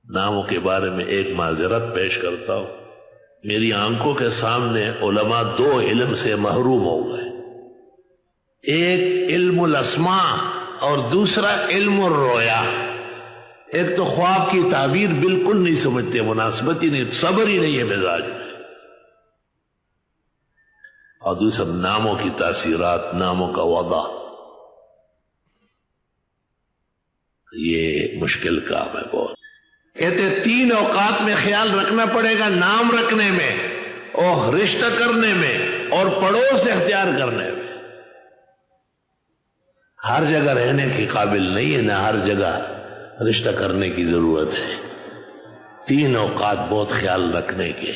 ناموں کے بارے میں ایک معذرت پیش کرتا ہوں، میری آنکھوں کے سامنے علماء دو علم سے محروم ہو گئے، ایک علم الاسماء اور دوسرا علم الرؤیا۔ ایک تو خواب کی تعبیر بالکل نہیں سمجھتے، مناسبت ہی نہیں، صبر ہی نہیں ہے مزاج میں، اور دوسرا ناموں کی تاثیرات، ناموں کا وضع، یہ مشکل کام ہے بہت۔ کہتے 3 اوقات میں خیال رکھنا پڑے گا، نام رکھنے میں اور رشتہ کرنے میں اور پڑوس اختیار کرنے میں۔ ہر جگہ رہنے کے قابل نہیں ہے، نہ ہر جگہ رشتہ کرنے کی ضرورت ہے۔ 3 اوقات بہت خیال رکھنے کے،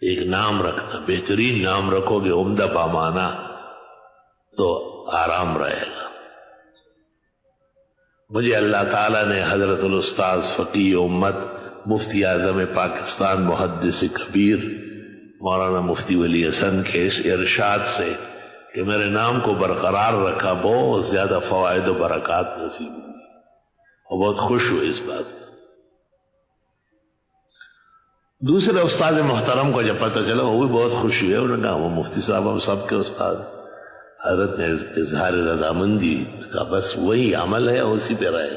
ایک نام رکھنا، بہترین نام رکھو گے، عمدہ پامانہ، تو آرام رہے گا۔ مجھے اللہ تعالیٰ نے حضرت الاستاذ فقیہ امت مفتی اعظم پاکستان محدث کبیر مولانا مفتی ولی حسن کے اس ارشاد سے کہ میرے نام کو برقرار رکھا، بہت زیادہ فوائد و برکات نصیب ہوئی اور بہت خوش ہوئے اس بات۔ دوسرے استاد محترم کو جب پتہ چلا وہ بھی بہت خوش ہوئے، انہوں نے کہا وہ مفتی صاحب ہم سب کے استاد۔ حضرت نے اظہار رضامندی کہا بس وہی عمل ہے، اسی پہ رہے۔